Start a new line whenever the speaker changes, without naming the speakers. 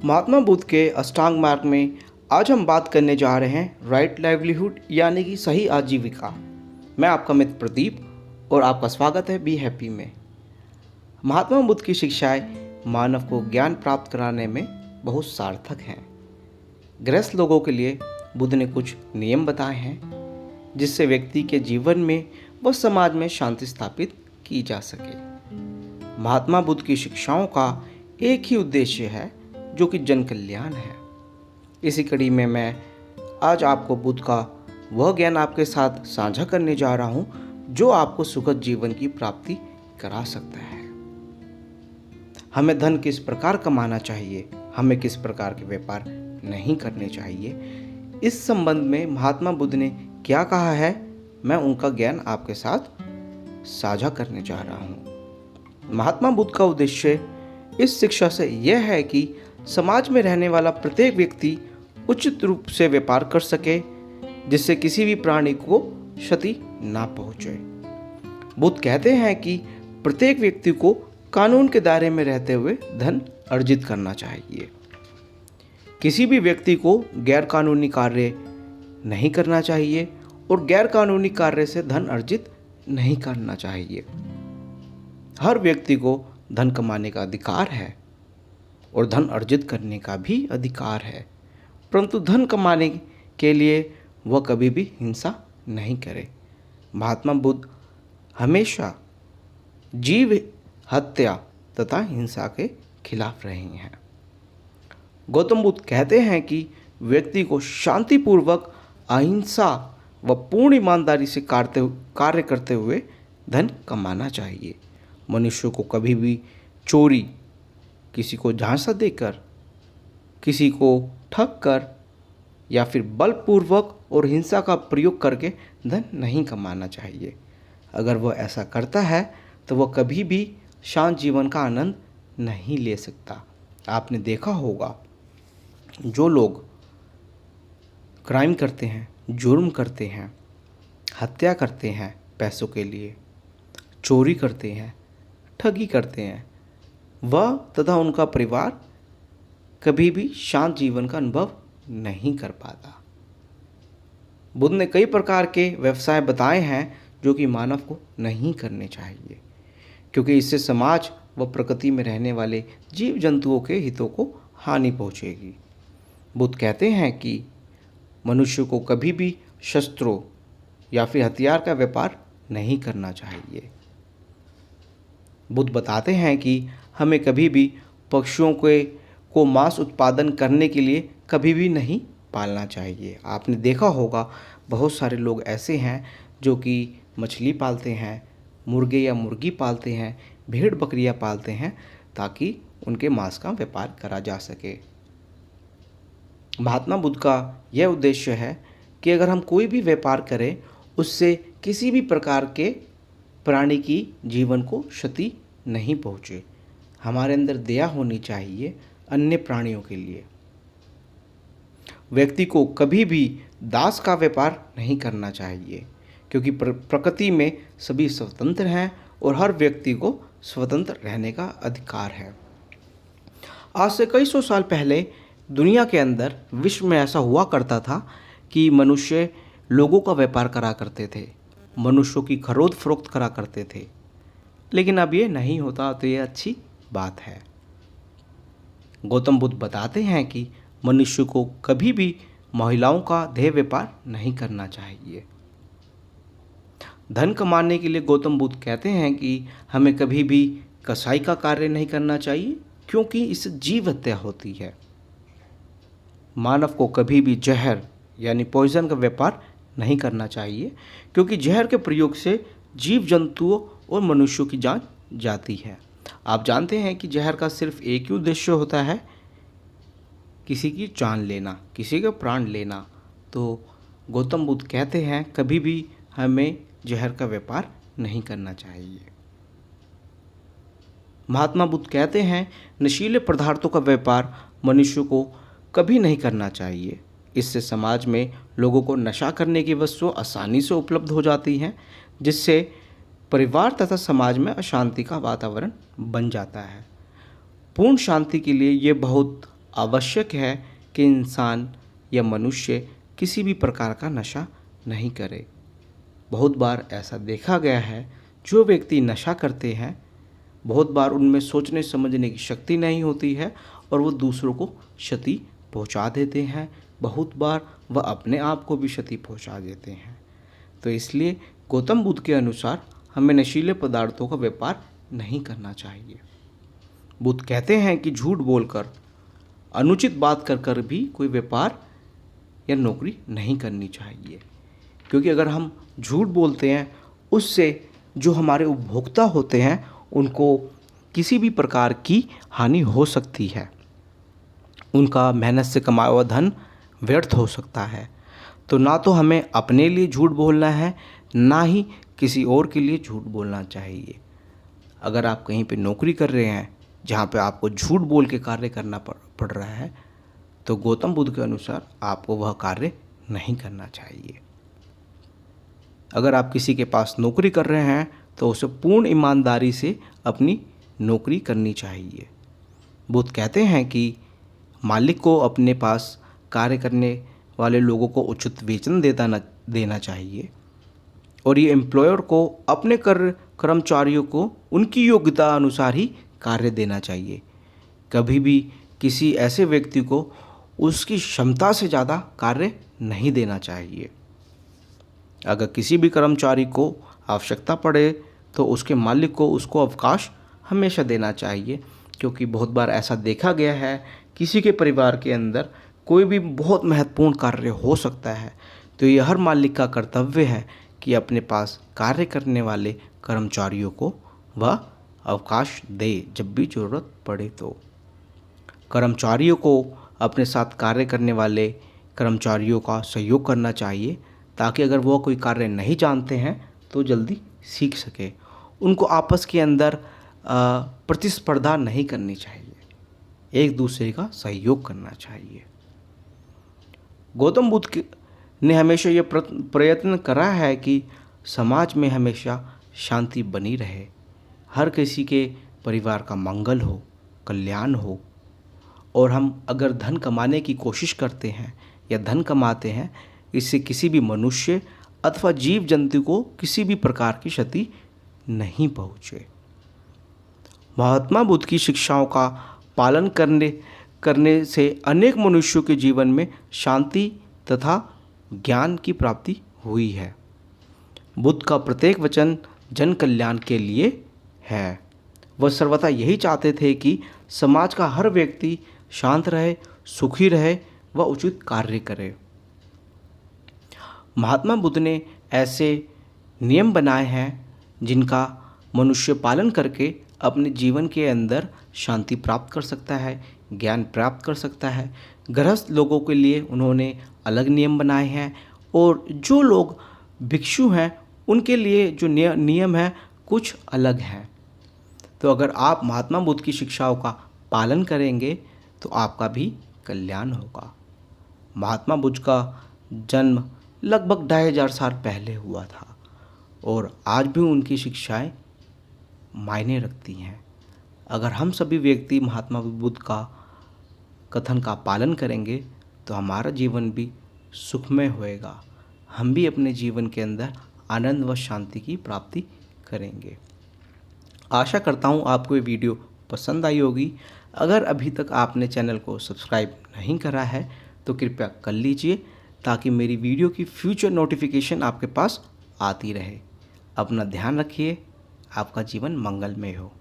महात्मा बुद्ध के अष्टांग मार्ग में आज हम बात करने जा रहे हैं राइट लाइवलीहुड यानी कि सही आजीविका। मैं आपका मित्र प्रदीप और आपका स्वागत है बी हैप्पी में। महात्मा बुद्ध की शिक्षाएं मानव को ज्ञान प्राप्त कराने में बहुत सार्थक हैं। गृहस्थ लोगों के लिए बुद्ध ने कुछ नियम बताए हैं जिससे व्यक्ति के जीवन में व समाज में शांति स्थापित की जा सके। महात्मा बुद्ध की शिक्षाओं का एक ही उद्देश्य है जो कि जन कल्याण है। इसी कड़ी में मैं आज आपको बुद्ध का वह ज्ञान आपके साथ साझा करने जा रहा हूं जो आपको सुखद जीवन की प्राप्ति करा सकता है। हमें धन किस प्रकार कमाना चाहिए, हमें किस प्रकार के व्यापार नहीं करने चाहिए, इस संबंध में महात्मा बुद्ध ने क्या कहा है, मैं उनका ज्ञान आपके साथ साझा करने जा रहा हूं। महात्मा बुद्ध का उद्देश्य इस शिक्षा से यह है कि समाज में रहने वाला प्रत्येक व्यक्ति उचित रूप से व्यापार कर सके जिससे किसी भी प्राणी को क्षति ना पहुंचे। बुद्ध कहते हैं कि प्रत्येक व्यक्ति को कानून के दायरे में रहते हुए धन अर्जित करना चाहिए। किसी भी व्यक्ति को गैर कानूनी कार्य नहीं करना चाहिए और गैर कानूनी कार्य से धन अर्जित नहीं करना चाहिए। हर व्यक्ति को धन कमाने का अधिकार है और धन अर्जित करने का भी अधिकार है, परंतु धन कमाने के लिए वह कभी भी हिंसा नहीं करे। महात्मा बुद्ध हमेशा जीव हत्या तथा हिंसा के खिलाफ रहे हैं। गौतम बुद्ध कहते हैं कि व्यक्ति को शांतिपूर्वक अहिंसा व पूर्ण ईमानदारी से कार्य करते हुए धन कमाना चाहिए। मनुष्य को कभी भी चोरी, किसी को झांसा देकर, किसी को ठग कर या फिर बलपूर्वक और हिंसा का प्रयोग करके धन नहीं कमाना चाहिए। अगर वह ऐसा करता है तो वह कभी भी शांत जीवन का आनंद नहीं ले सकता। आपने देखा होगा जो लोग क्राइम करते हैं, जुर्म करते हैं, हत्या करते हैं पैसों के लिए, चोरी करते हैं, ठगी करते हैं, वह तथा उनका परिवार कभी भी शांत जीवन का अनुभव नहीं कर पाता। बुद्ध ने कई प्रकार के व्यवसाय बताए हैं जो कि मानव को नहीं करने चाहिए, क्योंकि इससे समाज व प्रकृति में रहने वाले जीव जंतुओं के हितों को हानि पहुंचेगी। बुद्ध कहते हैं कि मनुष्य को कभी भी शस्त्रों या फिर हथियार का व्यापार नहीं करना चाहिए। बुद्ध बताते हैं कि हमें कभी भी पक्षियों को मांस उत्पादन करने के लिए कभी भी नहीं पालना चाहिए। आपने देखा होगा बहुत सारे लोग ऐसे हैं जो कि मछली पालते हैं, मुर्गे या मुर्गी पालते हैं, भेड़ बकरियां पालते हैं ताकि उनके मांस का व्यापार करा जा सके। महात्मा बुद्ध का यह उद्देश्य है कि अगर हम कोई भी व्यापार करें उससे किसी भी प्रकार के प्राणी की जीवन को क्षति नहीं पहुँचे। हमारे अंदर दया होनी चाहिए अन्य प्राणियों के लिए। व्यक्ति को कभी भी दास का व्यापार नहीं करना चाहिए, क्योंकि प्रकृति में सभी स्वतंत्र हैं और हर व्यक्ति को स्वतंत्र रहने का अधिकार है। आज से कई सौ साल पहले दुनिया के अंदर विश्व में ऐसा हुआ करता था कि मनुष्य लोगों का व्यापार करा करते थे, मनुष्यों की खरीद फरोख्त करा करते थे, लेकिन अब ये नहीं होता, तो ये अच्छी बात है। गौतम बुद्ध बताते हैं कि मनुष्य को कभी भी महिलाओं का देह व्यापार नहीं करना चाहिए। धन कमाने के लिए गौतम बुद्ध कहते हैं कि हमें कभी भी कसाई का कार्य नहीं करना चाहिए, क्योंकि इससे जीव हत्या होती है। मानव को कभी भी जहर यानी पॉइजन का व्यापार नहीं करना चाहिए, क्योंकि जहर के प्रयोग से जीव जंतुओं और मनुष्यों की जान जाती है। आप जानते हैं कि जहर का सिर्फ एक ही उद्देश्य होता है, किसी की जान लेना, किसी का प्राण लेना। तो गौतम बुद्ध कहते हैं कभी भी हमें जहर का व्यापार नहीं करना चाहिए। महात्मा बुद्ध कहते हैं नशीले पदार्थों का व्यापार मनुष्य को कभी नहीं करना चाहिए। इससे समाज में लोगों को नशा करने की वस्तुएं आसानी से उपलब्ध हो जाती हैं, जिससे परिवार तथा समाज में अशांति का वातावरण बन जाता है। पूर्ण शांति के लिए ये बहुत आवश्यक है कि इंसान या मनुष्य किसी भी प्रकार का नशा नहीं करे। बहुत बार ऐसा देखा गया है, जो व्यक्ति नशा करते हैं बहुत बार उनमें सोचने समझने की शक्ति नहीं होती है और वो दूसरों को क्षति पहुंचा देते हैं। बहुत बार वह अपने आप को भी क्षति पहुंचा देते हैं। तो इसलिए गौतम बुद्ध के अनुसार हमें नशीले पदार्थों का व्यापार नहीं करना चाहिए। बुद्ध कहते हैं कि झूठ बोलकर, अनुचित बात कर कर भी कोई व्यापार या नौकरी नहीं करनी चाहिए, क्योंकि अगर हम झूठ बोलते हैं उससे जो हमारे उपभोक्ता होते हैं उनको किसी भी प्रकार की हानि हो सकती है। उनका मेहनत से कमाया हुआ धन व्यर्थ हो सकता है। तो ना तो हमें अपने लिए झूठ बोलना है, ना ही किसी और के लिए झूठ बोलना चाहिए। अगर आप कहीं पे नौकरी कर रहे हैं जहाँ पे आपको झूठ बोल के कार्य करना पड़ रहा है, तो गौतम बुद्ध के अनुसार आपको वह कार्य नहीं करना चाहिए। अगर आप किसी के पास नौकरी कर रहे हैं तो उसे पूर्ण ईमानदारी से अपनी नौकरी करनी चाहिए। बुद्ध कहते हैं कि मालिक को अपने पास कार्य करने वाले लोगों को उचित वेतन देना चाहिए और ये एम्प्लॉयर को अपने कर्मचारियों को उनकी योग्यता अनुसार ही कार्य देना चाहिए। कभी भी किसी ऐसे व्यक्ति को उसकी क्षमता से ज़्यादा कार्य नहीं देना चाहिए। अगर किसी भी कर्मचारी को आवश्यकता पड़े तो उसके मालिक को उसको अवकाश हमेशा देना चाहिए, क्योंकि बहुत बार ऐसा देखा गया है किसी के परिवार के अंदर कोई भी बहुत महत्वपूर्ण कार्य हो सकता है, तो यह हर मालिक का कर्तव्य है कि अपने पास कार्य करने वाले कर्मचारियों को वह अवकाश दे जब भी ज़रूरत पड़े। तो कर्मचारियों को अपने साथ कार्य करने वाले कर्मचारियों का सहयोग करना चाहिए, ताकि अगर वो कोई कार्य नहीं जानते हैं तो जल्दी सीख सके। उनको आपस के अंदर प्रतिस्पर्धा नहीं करनी चाहिए, एक दूसरे का सहयोग करना चाहिए। गौतम बुद्ध ने हमेशा ये प्रयत्न करा है कि समाज में हमेशा शांति बनी रहे, हर किसी के परिवार का मंगल हो, कल्याण हो। और हम अगर धन कमाने की कोशिश करते हैं या धन कमाते हैं, इससे किसी भी मनुष्य अथवा जीव जंतु को किसी भी प्रकार की क्षति नहीं पहुँचे। महात्मा बुद्ध की शिक्षाओं का पालन करने से अनेक मनुष्यों के जीवन में शांति तथा ज्ञान की प्राप्ति हुई है। बुद्ध का प्रत्येक वचन जन कल्याण के लिए है। वह सर्वथा यही चाहते थे कि समाज का हर व्यक्ति शांत रहे, सुखी रहे व उचित कार्य करे। महात्मा बुद्ध ने ऐसे नियम बनाए हैं जिनका मनुष्य पालन करके अपने जीवन के अंदर शांति प्राप्त कर सकता है, ज्ञान प्राप्त कर सकता है। गृहस्थ लोगों के लिए उन्होंने अलग नियम बनाए हैं और जो लोग भिक्षु हैं उनके लिए जो नियम है कुछ अलग हैं। तो अगर आप महात्मा बुद्ध की शिक्षाओं का पालन करेंगे तो आपका भी कल्याण होगा। महात्मा बुद्ध का जन्म लगभग 2500 साल पहले हुआ था और आज भी उनकी शिक्षाएं मायने रखती हैं। अगर हम सभी व्यक्ति महात्मा बुद्ध का कथन का पालन करेंगे तो हमारा जीवन भी सुखमय होएगा। हम भी अपने जीवन के अंदर आनंद व शांति की प्राप्ति करेंगे। आशा करता हूँ आपको ये वीडियो पसंद आई होगी। अगर अभी तक आपने चैनल को सब्सक्राइब नहीं करा है तो कृपया कर लीजिए, ताकि मेरी वीडियो की फ्यूचर नोटिफिकेशन आपके पास आती रहे। अपना ध्यान रखिए। आपका जीवन मंगलमय हो।